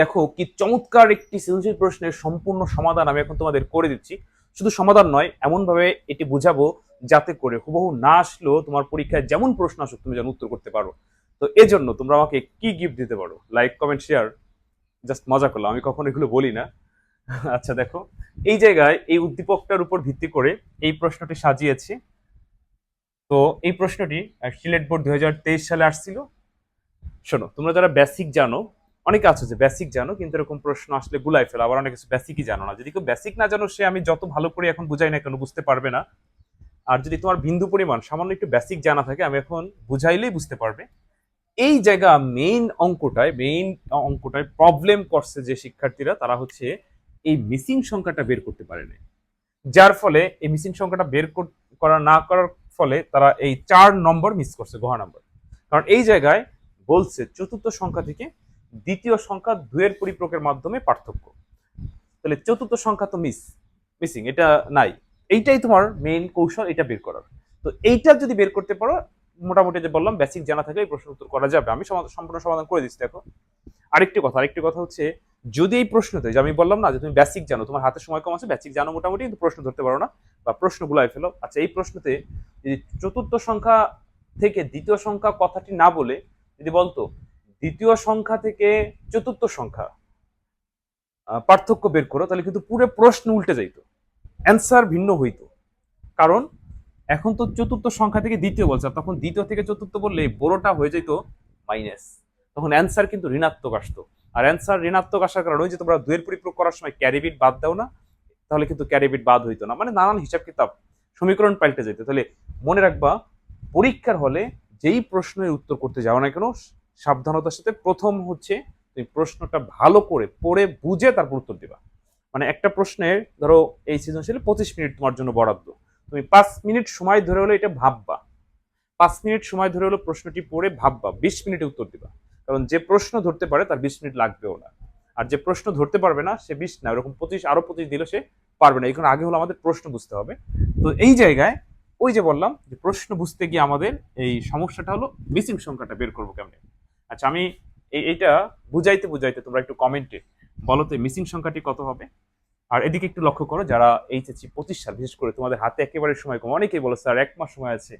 দেখো কি চমৎকার একটি সৃজনশীল প্রশ্নের সম্পূর্ণ সমাধান আমি এখন তোমাদের করে দিচ্ছি। শুধু সমাধান নয়, এমন ভাবে এটি বুঝাবো যাতে করে হুবহু না আসলেও তোমার পরীক্ষায় যেমন প্রশ্ন আসুক তুমি যেন উত্তর করতে পারো। তো এজন্য তোমরা আমাকে কি গিফট দিতে পারো? Like, comment, share. জাস্ট মজা করলাম, আমি কখনো এগুলো বলি না। আচ্ছা দেখো, এই জায়গায় এই উদ্দীপকটার উপর ভিত্তি করে এই প্রশ্নটি সাজিয়েছি। তো এই প্রশ্নটি সিলেট বোর্ড 2023 সালে আসছিল। শোনো, তোমরা যারা বেসিক জানো, অনেকে আছে যে বেসিক জানো কিন্তু এরকম প্রশ্ন আসলে গুলাই ফেলো, আবার অনেক কিছু বেসিকই জানো না। যদি কেউ বেসিক না জানো, সে আমি যত ভালো করে এখন বুঝাই না কেন বুঝতে পারবে না। আর যদি তোমার বিন্দু পরিমাণ সামান্য একটু বেসিক জানা থাকে, আমি এখন বুঝাইলেই বুঝতে পারবে। এই জায়গা মেইন অঙ্কটায় প্রবলেম করছে যে শিক্ষার্থীরা, তারা হচ্ছে এই মিসিং সংখ্যাটা বের করতে পারে না। যার ফলে এই মিসিং সংখ্যাটা করা না করার ফলে তারা এই 4 নম্বর মিস করছে, ঘ নম্বর। কারণ এই জায়গায় বলছে চতুর্থ সংখ্যা থেকে দ্বিতীয় সংখ্যা 2-এর পরিপ্রকের মাধ্যমে পার্থক্য। তাহলে চতুর্থ সংখ্যা তো মিসিং, এটা নাই। এইটাই তোমার মেইন কৌশল, এটা বের করার। তো এইটা যদি বের করতে পারো, মোটামুটি যে বললাম বেসিক জানা থাকলে এই প্রশ্ন উত্তর করা যাবে। আমি সম্পূর্ণ সমাধান করে দিচ্ছি। দেখো, আরেকটি কথা হচ্ছে, যদি এই প্রশ্নতে, যে আমি বললাম না যে তুমি বেসিক জানো, তোমার হাতে সময় কম আছে, বেসিক জানো মোটামুটি, কিন্তু প্রশ্ন ধরতে পারো না বা প্রশ্ন গুলাই ফেলো। আচ্ছা, এই প্রশ্নতে যদি চতুর্থ সংখ্যা থেকে দ্বিতীয় সংখ্যা কথাটি না বলে যদি বলতো দ্বিতীয় সংখ্যা থেকে চতুর্থ সংখ্যা পার্থক্য বের করো, তাহলে কিন্তু পুরো প্রশ্ন উল্টে যাইতো, অ্যান্সার ভিন্ন হইতো। কারণ এখন তো চতুর্থ সংখ্যা থেকে দ্বিতীয় বলছে, আর তখন দ্বিতীয় থেকে চতুর্থ বললে বড়টা হয়ে যেত মাইনাস, তখন অ্যান্সার কিন্তু ঋণাত্মক আসতো। আর অ্যান্সার ঋণাত্মক আসার কারণে ওই যে তোমরা দুয়ের পরিপ্রয়োগ করার সময় ক্যারিবিট বাদ দাও না, তাহলে কিন্তু ক্যারিবিট বাদ হইতো না, মানে নানান হিসাব কিতাব, সমীকরণ পাল্টে যেত। তাহলে মনে রাখবা, পরীক্ষার হলে যেই প্রশ্নের উত্তর করতে যাও না কেন, সাবধানতার সাথে প্রথম হচ্ছে তুমি প্রশ্নটা ভালো করে পড়ে বুঝে তারপর উত্তর দিবা। মানে একটা প্রশ্নের ধরো এই সৃজনশীলে 25 মিনিট তোমার জন্য বরাদ্দ, তুমি 5 মিনিট সময় ধরে হলো এটা ভাববা, 5 মিনিট সময় ধরে হলো প্রশ্নটি পড়ে ভাববা, 20 মিনিটে উত্তর দিবা। কারণ যে প্রশ্ন ধরতে পারে তার 20 মিনিট লাগবেও না, আর যে প্রশ্ন ধরতে পারবে না সে 20 না, ওরকম 25, আরো 25 দিলে সে পারবে না। এই কারণে আগে হলো আমাদের প্রশ্ন বুঝতে হবে। তো এই জায়গায় ওই যে বললাম যে প্রশ্ন বুঝতে গিয়ে আমাদের এই সমস্যাটা হলো মিসিং সংখ্যাটা বের করবো কেমনে। আচ্ছা, আমি এইটা বুঝাইতে বুঝাইতে তোমরা একটু কমেন্টে বলো তো মিসিং সংখ্যাটি কত হবে। আর এদিকে একটু লক্ষ্য করো, যারা এইচএসসি 25 সাল, বিশেষ করে তোমাদের হাতে একেবারে সময় কম, অনেকেই বলো স্যার 1 মাস সময় আছে,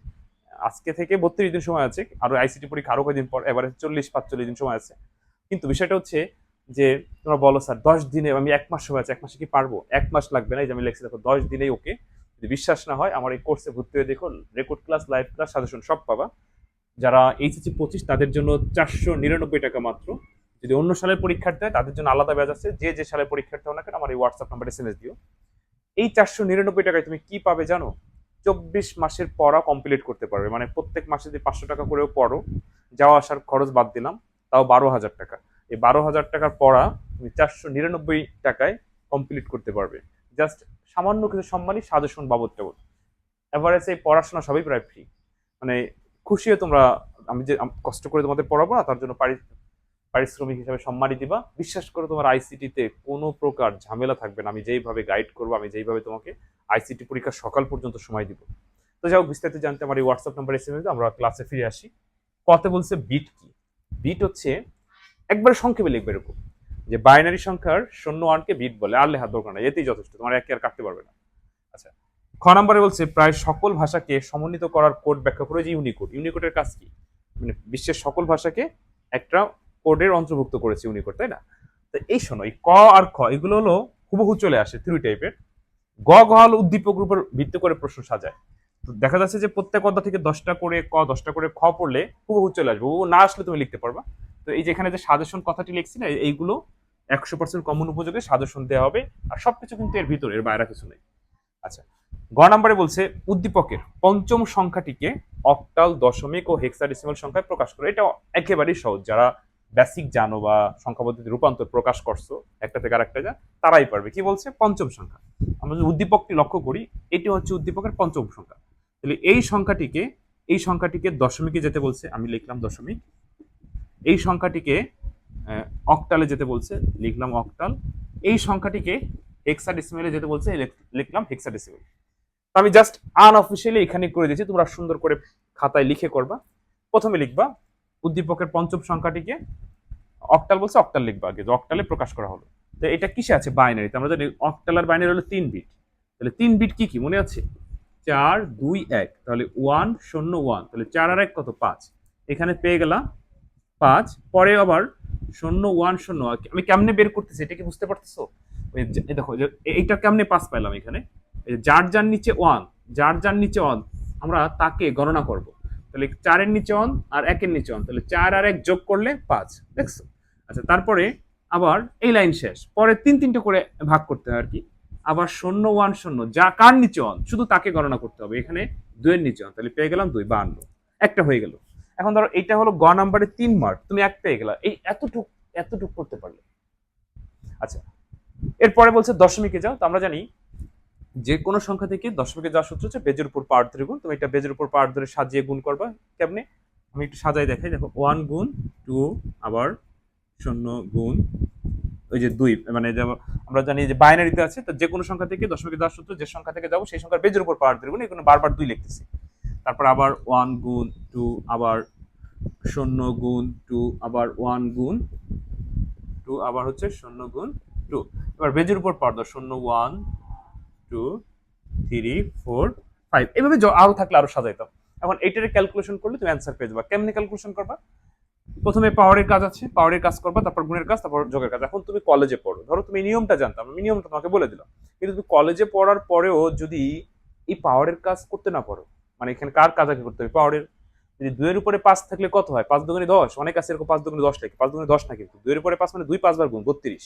আজকে থেকে 32 দিন সময় আছে, আরো আইসিটি পরীক্ষা আরো কয়েকদিন পর, এবারে 40-45 দিন সময় আছে। কিন্তু বিষয়টা হচ্ছে যে তোমরা বলো স্যার 10 দিনে, আমি 1 মাস সময় আছে, 1 মাসে কি পারবো? 1 মাস লাগবে না, এই যে আমি লেখছি দেখো, 10 দিনেই ওকে। যদি বিশ্বাস না হয় আমার এই কোর্সে ভর্তি হয়ে দেখো, record class, live class, suggestion সব পাবা। যারা এইচএসসি 25 তাদের জন্য 499 টাকা মাত্র। যদি অন্য সালের পরীক্ষার্থী হয় তাদের জন্য আলাদা ব্যাচ আছে, যে যে সালের পরীক্ষার্থী হও না কেন আমার এই হোয়াটসঅ্যাপ নাম্বারে এসএমএস দিও। এই 499 টাকায় তুমি কি পাবে জানো? 24 মাসের পড়া কমপ্লিট করতে পারবে। মানে প্রত্যেক মাসে যদি 500 টাকা করেও পড়ো, যাওয়া আসার খরচ বাদ দিলাম, তাও 12,000 টাকা। এই 12,000 টাকার পড়া তুমি 499 টাকায় কমপ্লিট করতে পারবে। জাস্ট সামান্য কিছু সম্মানী সাজেশন বাবদটা বল, এভারেজ এই পড়াশোনা সবই প্রায় ফ্রি। মানে খুশি হয়ে তোমরা, আমি যে কষ্ট করে তোমাদের পড়াবো না, তার জন্য পারিশ্রমিক হিসাবে সম্মানই দিবা। বিশ্বাস করো, তোমার আইসিটিতে কোনো প্রকার ঝামেলা থাকবে না। আমি যেইভাবে গাইড করবো, আমি যেইভাবে তোমাকে আইসিটি পরীক্ষা সকাল পর্যন্ত সময় দিব। তো যাই হোক, বিস্তারিত জানতে আমার এই হোয়াটসঅ্যাপ নাম্বার এসএমএস, আমরা ক্লাসে ফিরে আসি। কতে বলছে বিট কি? বিট হচ্ছে, একবারে সংক্ষেপে লিখবে এরকম, যে বাইনারি সংখ্যার 0-1কে বিট বলে। আর লেখার দরকার নাই, এতেই যথেষ্ট, তোমার একে আর কাটতে পারবে না। আচ্ছা, খ নম্বরে বলছে প্রায় সকল ভাষাকে সমন্বিত করার কোড ব্যাখ্যা করে, যে ইউনিকোড। ইউনিকোডের কাজ কি? মানে বিশ্বের সকল ভাষাকে একটা কোডের অন্তর্ভুক্ত করেছে ইউনিকোড, তাই না? তো এই শোনো, এই ক আর খ এগুলো হলো হুবহু চলে আসে থ্রি টাইপের। গ গ হলো উদ্দীপকের উপর ভিত্তি করে প্রশ্ন সাজায়। তো দেখা যাচ্ছে যে প্রত্যেক অধ্যায় থেকে 10টা করে ক, 10টা করে খ পড়লে হুবহু চলে আসবে, হুবহু না আসলে তুমি লিখতে পারবা। তো এই যে এখানে যে সাজেশন কথাটি লিখছি না, এইগুলো 100% কমন উপযোগে সাজেশন দেওয়া হবে। আর সবকিছু কিন্তু এর ভিতরে, এর বাইরে কিছু নেই। আচ্ছা, গ নম্বরে বলছে উদ্দীপকের পঞ্চম সংখ্যাটিকে অক্টাল, দশমিক ও হেক্সাডেসিমাল সংখ্যায় প্রকাশ করে। এটা একেবারেই সহজ, যারা বেসিক জানো বা সংখ্যা পদ্ধতি রূপান্তর প্রকাশ করছো একটা থেকে আরেকটা যা, তারাই পারবে। কি বলছে? পঞ্চম সংখ্যা। আমরা যদি উদ্দীপকটি লক্ষ্য করি, এটি হচ্ছে উদ্দীপকের পঞ্চম সংখ্যা। তাহলে এই সংখ্যাটিকে দশমিকে যেতে বলছে, আমি লিখলাম দশমিক। এই সংখ্যাটিকে অক্টালে যেতে বলছে, লিখলাম অক্টাল। এই সংখ্যাটিকে হেক্সাডেসিমেলে যেতে বলছে, লিখলাম হেক্সাডেসিমেল। আমি জাস্ট আনঅফিসিয়ালি এখানে করে দিয়েছি, তোমরা সুন্দর করে খাতায় লিখে করবা। প্রথমে লিখবা উদ্দীপকের পঞ্চম সংখ্যাটিকে অক্টাল বলছে অক্টাল লিখবা আগে, যে অক্টালে প্রকাশ করা হলো। তো এটা কিসে আছে? বাইনারিতে। আমরা জানি অক্টাল আর বাইনারি হলো 3 বিট। তাহলে 3 বিট কি কি মনে আছে? 4 2 1, তাহলে 1 0 1, তাহলে 4 আর 1 কত? 5। এখানে পেয়ে গেলাম 5। পরে আবার 0 1 0, আমি কেমনে বের করতেছি এটা কি বুঝতে পারতেছো? এই দেখো এইটা কেমনে 5 পাইলাম এখানে, যার যার নিচে 1, যার যার নিচে 1 আমরা তাকে গণনা করব। তাহলে 4 এর নিচে 1 আর 1 এর নিচে 1, তাহলে 4 আর 1 যোগ করলে 5, দেখছো? আচ্ছা, তারপরে আবার এই লাইন শেষ, পরে 3 করে ভাগ করতে হয় আর কি। আবার 0 1 0, যা কার নিচে 1 শুধু তাকে গণনা করতে হবে। এখানে 2 এর নিচে 1, তাহলে পেয়ে গেলাম 2 52, একটা হয়ে গেল। এখন ধরো এইটা হলো গ নাম্বারে 3 মার্ক, তুমি এক পেয়ে গেলা, এই এতটুক করতে পারলে। আচ্ছা, এরপরে বলছে দশমিকে যাও। তো আমরা জানি যে কোনো সংখ্যা থেকে দশমিকে যাওয়ার সূত্র হচ্ছে বেজের উপর পাওয়ার ধরে গুণ। তুমি এটা বেজের উপর পাওয়ার ধরে সাজিয়ে গুণ করবা। কেমনে? আমি একটু সাজাই দেখাই। দেখো 1 গুণ 2, আবার 0 গুণ ওই যে 2, মানে আমরা জানি যে বাইনারিতে আছে, তো যে কোনো সংখ্যা থেকে দশমিকে যাওয়ার সূত্র, যে সংখ্যা থেকে যাবো সেই সংখ্যার বেজের উপর পাওয়ার ধরে গুণ। এখানে বারবার 2 লিখতেছি। তারপর আবার 1 গুণ 2, আবার 0 গুণ 2, আবার 1 গুণ 2, আবার হচ্ছে 0 গুণ 2। এবার বেজের উপর পাওয়ার দাও, 0 1 2 3 4 5, এভাবে আরো থাকলে আরো সাজাইতাম। এখন এইটারে ক্যালকুলেশন করলে তুমি অ্যান্সার পেয়ে যাবা। কেমনে ক্যালকুলেশন করবা? প্রথমে পাওয়ারের কাজ আছে, পাওয়ারের কাজ করবা, তারপর গুণের কাজ, তারপর যোগের কাজ। এখন তুমি কলেজে পড়ো, ধরো তুমি নিয়মটা জানতাম, আমি নিয়মটা তোমাকে বলে দিলাম, কিন্তু তুমি কলেজে পড়ার পরেও যদি এই পাওয়ারের কাজ করতে না পারো, মানে এখানে কার কাজ আগে করতে হবে? পাওয়ারের। যদি 2 এর উপরে 5 থাকলে কত হয়? 5 দুগুণে 10, অনেক আছে এরকম 5 দুগুণে 10 লাগে, 5 দুগুণে 10 না, কিন্তু 2 এর উপরে 5 মানে 2 5 বার গুণ 32।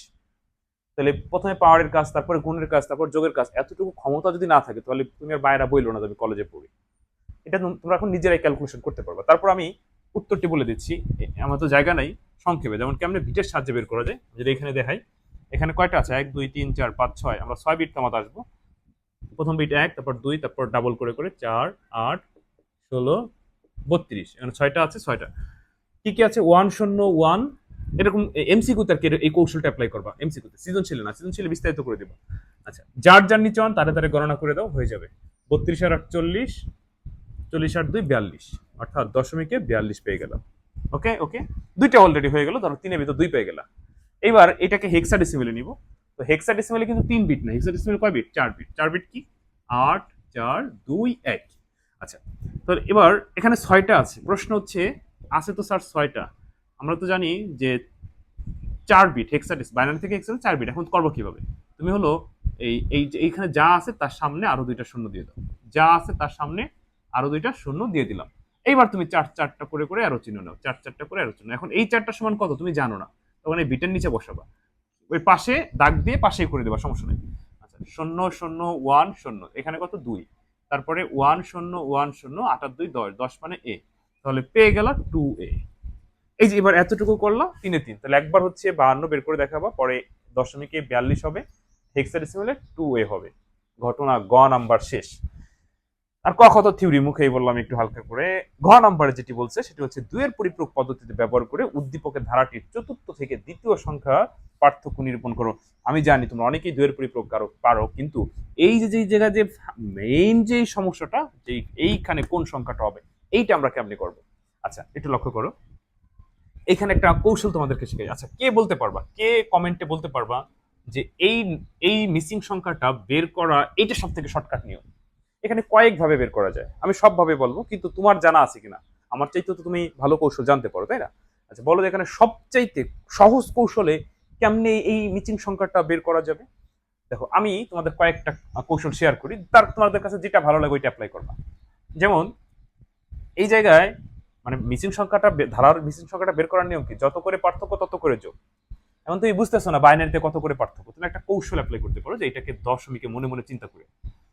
তাহলে প্রথমে পাওয়ারের কাজ, তারপরে গুণের কাজ, তারপর যোগের কাজ, এতটুকু ক্ষমতা যদি না থাকে তাহলে তুমি আর বাইরে বইলো না আমি কলেজে পড়ি। এটা তোমরা এখন নিজেরাই ক্যালকুলেশন করতে পারবে। তারপর আমি উত্তরটি বলে দিচ্ছি, আমার তো জায়গা নাই, সংক্ষেপে। যেমন কেমনে বিটের সাহায্যে বের করা যায়, যেটা এখানে দেখাই। এখানে কয়টা আছে? 1 2 3 4 5 6, আমরা 6 বিট তামাতে আসবো। প্রথম বিট 1, তারপর 2, তারপর ডাবল করে করে 4 8 16 32, এখানে 6টা আছে। 6টা কি কি আছে? 1 0 1, এরকম এমসিকিউ তে এই কৌশলটা অ্যাপ্লাই করবা। এমসিকিউ তে, সৃজনশীল না, সৃজনশীল বিস্তারিত করে দেবা। আচ্ছা, যার যার নিচে 1 তারে তারে গণনা করে দাও, হয়ে যাবে 32 আর 48, 40 আর 2 42, অর্থাৎ দশমিকে 42 পেয়ে গেলাম। ওকে ওকে, দুইটা অলরেডি হয়ে গেল, ধরো 3 এর ভিতর 2 পেয়ে গেলাম। এবার এটাকে হেক্সাডেসিমেলে নিব। তো হেক্সাডেসিমেলে কিন্তু 3 বিট না, হেক্সাডেসিমেলে কয় বিট? 4 বিট। 4 বিট কি? 8 4 2 1। আচ্ছা, তো এবার এখানে 6টা আছে। প্রশ্ন হচ্ছে আছে তো স্যার 6টা, আমরা তো জানি যে 4 বিট হেক্সাডেসিমেল, বাইনারি থেকে হেক্সাডেসিমেল 4 বিট। এখন করবো কিভাবে? তুমি হলো এইখানে যা আছে তার সামনে আরো 2টা শূন্য দিয়ে দাও, যা আছে তার সামনে আরো 2টা শূন্য দিয়ে দিলাম। এইবার তুমি 4 4টা করে করে আরো চিহ্ন নাও, 4 4টা করে আরো চিহ্ন। এখন এই 4টা সমান কত তুমি জানো না, তখন এই বিটের নিচে বসাবা, ওই পাশে দাগ দিয়ে পাশেই করে দেবা, সমস্যা নেই। আচ্ছা, 0 0 1 0, এখানে কত? 2। তারপরে 1 0 1 0, 8 আর 2 10, 10 মানে এ, তাহলে পেয়ে গেল 2a। এই যে এবার এতটুকু করলো 3 এ 3, তাহলে একবার হচ্ছে 52 বের করে দেখাবা, পরে দশমিকে 42 হবে, হেক্সাডেসিমেলে 2a হবে। ঘটনা গ নাম্বার শেষ। আর ক কত থিওরি মুখেই বললাম একটু হালকা করে। ঘ নাম্বারে যেটি বলছে সেটি হচ্ছে 2 এর পরিপূরক পদ্ধতিতে ব্যবহার করে উদ্দীপকের ধারাটির চতুর্থ থেকে দ্বিতীয় সংখ্যা পার্থক্য নিরূপণ করো। আমি জানি তোমরা অনেকেই 2 এর পরিপূরক পারো, কিন্তু এই যে যেই জায়গায় যে মেইন যে সমস্যাটা, যে এইখানে কোন সংখ্যাটা হবে, এইটা আমরা কেমনে করব। আচ্ছা, একটু লক্ষ্য করো, এখানে একটা কৌশল তোমাদেরকে শিখাই। আচ্ছা, কে বলতে পারবা, কে কমেন্টে বলতে পারবা যে এই এই মিসিং সংখ্যাটা বের করা এইটা সব থেকে শর্টকাট নিয়ম? এখানে কয়েকভাবে বের করা যায়, আমি সবভাবে বলবো, কিন্তু তোমার জানা আছে কিনা, আমার চাইতে তো তুমি ভালো কৌশল জানতে পারো, তাই না? আচ্ছা, বলো যে এখানে সবচাইতে সহজ কৌশলে কেমনে এই মিসিং সংখ্যাটা বের করা যাবে। দেখো, আমি তোমাদের কয়েকটা কৌশল শেয়ার করি, তার তোমাদের কাছে যেটা ভালো লাগে ওইটা অ্যাপ্লাই করবা। যেমন এই জায়গায় মানে মিসিং সংখ্যাটা, ধারার মিসিং সংখ্যাটা বের করার নিয়ম কি? যত করে পার্থক্য তত করে যোগ। এখন তুমি বুঝতেছো না বাইনারিতে কত করে পার্থক্য, তুমি একটা কৌশল অ্যাপ্লাই করতে পারো, যে এটাকে দশমিকে মনে মনে চিন্তা করে।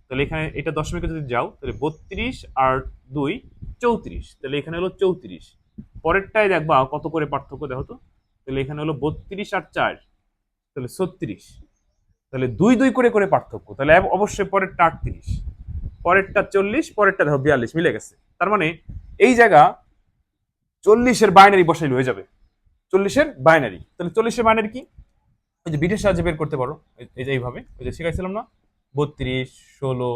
তাহলে এখানে এটা দশমিকে যদি যাও, তাহলে 32 আর 2 34, তাহলে এখানে হলো 34। পরেরটাই দেখবা কত করে পার্থক্য, দেখো তো। তাহলে এখানে হলো 32 আর 4, তাহলে 36। তাহলে 2 2 করে করে পার্থক্য, তাহলে অবশ্যই পরেরটা 38, পরেরটা 40, পরেরটা দেখো 42, মিলে গেছে। তার মানে এই জায়গা 40-এর বাইনারি বসাইলে হয়ে যাবে। 40-এর বাইনারি, তাহলে 40-এর বাইনারি কি? ওই যে বিটের সাহায্যে বের করতে পারো, এই যে এইভাবে, ওই যে শিখাইছিলাম না, 32 16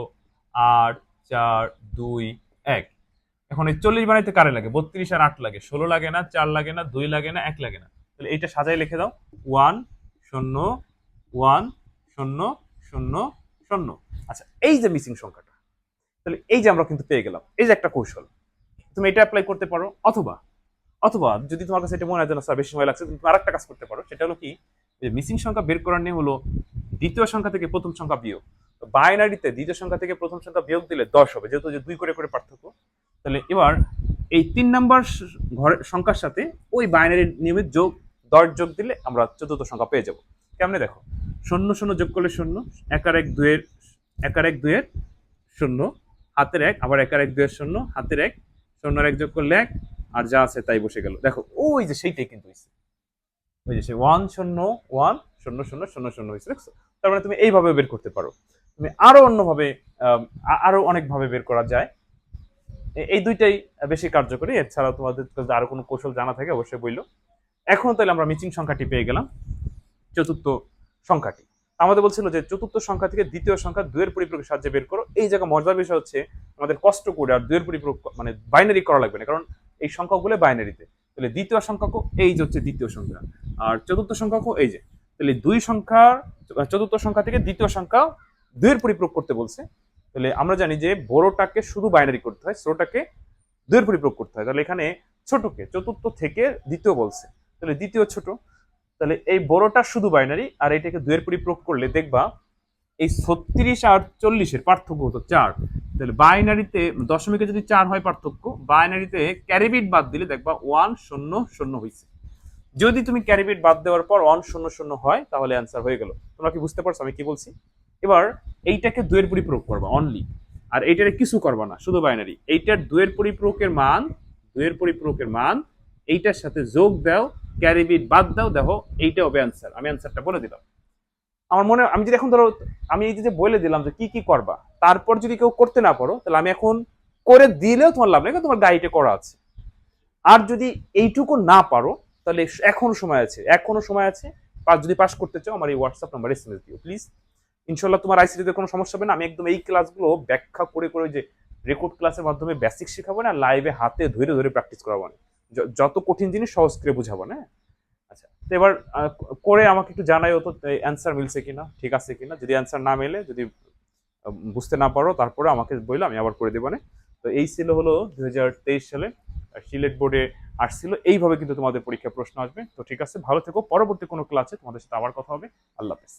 8 4 2 1। এখন এই 40 বানাইতে কারে লাগে? 32 আর 8 লাগে, 16 লাগে না, 4 লাগে না, 2 লাগে না, 1 লাগে না, তাহলে এইটা সাজায় লিখে দাও 1 0 1 0 0 0। আচ্ছা, এই যে মিসিং সংখ্যাটা, তাহলে এই যে আমরা কিন্তু পেয়ে গেলাম, এই যে একটা কৌশল, তুমি এটা অ্যাপ্লাই করতে পারো। অথবা অথবা যদি তোমার কাছে এটা মনে হয় যে না স্যার বেশি সময় লাগছে, তুমি আরেকটা কাজ করতে পারো। সেটা হলো কি, যে মিসিং সংখ্যা বের করার নিয়ম হলো দ্বিতীয় সংখ্যা থেকে প্রথম সংখ্যা বিয়োগ। বাইনারিতে দ্বিতীয় সংখ্যা থেকে প্রথম সংখ্যা বিয়োগ দিলে 10 হবে, যেহেতু যে 2 করে করে পার্থক্য। তাহলে এবার এই 3 নাম্বার ঘরের সংখ্যার সাথে ওই বাইনারি নিয়মিত যোগ 10 যোগ দিলে আমরা চতুর্থ সংখ্যা পেয়ে যাব। কেমনে দেখো, 0 0 যোগ করলে 0, 1 আর 1 2 এর 1 আর 1 2 এর 0, হাতের 1, আবার 1 আর 1 2 এর 0, হাতের 1, 0 আর 1 যোগ করলে 1, আর যা আছে তাই বসে গেল। দেখো ওই যে সেইটাই কিন্তু হইছে, ওই যে সেই 1 0 1 0 0 0 0 হয়েছে, দেখছো? তার মানে তুমি এইভাবে বের করতে পারো। তুমি আরো অন্যভাবে আরো অনেকভাবে বের করা যায়। এই দুইটাই বেশি কার্যকরী। এছাড়াও তোমাদের যদি আরো কোনো কৌশল জানা থাকে অবশ্যই বললো। এখন তাহলে আমরা মিসিং সংখ্যাটি পেয়ে গেলাম, চতুর্থ সংখ্যাটি। আমাদের বলছিল যে চতুর্থ সংখ্যা থেকে দ্বিতীয় সংখ্যা 2 এর পরিপূরকের সাহায্যে বের করো। এই জায়গা মজার বিষয় হচ্ছে আমাদের কষ্ট করে আর 2 এর পরিপূরক মানে বাইনারি করা লাগবে না, কারণ এই সংখ্যাগুলো বাইনারিতে। তাহলে দ্বিতীয় সংখ্যাকে এই যে হচ্ছে দ্বিতীয় সংখ্যা, আর চতুর্থ সংখ্যাকে এই যে। তাহলে দুই সংখ্যার চতুর্থ সংখ্যা থেকে দ্বিতীয় সংখ্যা 2 এর পরিপূরক করতে বলছে। তাহলে আমরা জানি যে বড়টাকে শুধু বাইনারি করতে হয়, ছোটটাকে 2 এর পরিপূরক করতে হয়। তাহলে এখানে ছোটকে চতুর্থ থেকে দ্বিতীয় বলছে, তাহলে দ্বিতীয় ছোট। তাহলে এই বড়টা শুধু বাইনারি, আর এটাকে 2 এর পরিপূরক করলে দেখবা এই 36 আর 40-এর পার্থক্য হতো 4। তাহলে বাইনারিতে দশমিকে যদি 4 হয় পার্থক্য, বাইনারিতে ক্যারিবিট বাদ দিলে দেখবা 1 0 0 হয়েছে। যদি তুমি ক্যারিবিট বাদ দেওয়ার পর 1 0 0 হয় তাহলে অ্যান্সার হয়ে গেল। তোমরা কি বুঝতে পারছো আমি কি বলছি? এবার এইটাকে 2 এর পরিপূরক করবা অনলি, আর এইটারে কিছু করবা না, শুধু বাইনারি। এইটার 2 এর পরিপূরকের মান, 2 এর পরিপূরকের মান এইটার সাথে যোগ দাও, ক্যারিবিট বাদ দাও, দেখো এইটা হবে অ্যান্সার। আমি অ্যান্সারটা বলে দিলাম। আমার মনে, আমি যদি এখন ধরো আমি এই যে বলে দিলাম যে কি কি করবা, তারপর যদি কেউ করতে না পারো তাহলে আমি এখন করে দিলেও তোমার লাভ নেই, তোমার গাইডে করা আছে। আর যদি এইটুকু না পারো তাহলে এখনো সময় আছে, এখনো সময় আছে। যদি পাস করতে চাও আমার এই হোয়াটসঅ্যাপ নাম্বার এসএমএস দিও প্লিজ। ইনশাল্লাহ তোমার আইসিটিতে কোনো সমস্যা হবে না। আমি একদম এই ক্লাসগুলো ব্যাখ্যা করে করে যে রেকর্ড ক্লাসের মাধ্যমে বেসিক শেখাবো না, লাইভে হাতে ধরে ধরে প্র্যাকটিস করাবো না, যত কঠিন জিনিস সহজ করে বুঝাবো না। আচ্ছা, তো এবার করে আমাকে একটু জানাইও তো অ্যান্সার মিলছে কিনা, ঠিক আছে কিনা। যদি অ্যান্সার না মেলে, যদি বুঝতে না পারো, তারপরে আমাকে বললো, আমি আবার করে দেবো না। তো এই ছিল হলো 2023 সালে সিলেট বোর্ডে আসছিল এইভাবে কিন্তু তোমাদের পরীক্ষা প্রশ্ন আসবে। তো ঠিক আছে, ভালো থেকো, পরবর্তী কোনো ক্লাসে তোমাদের সাথে আবার কথা হবে। আল্লাহ হাফেজ।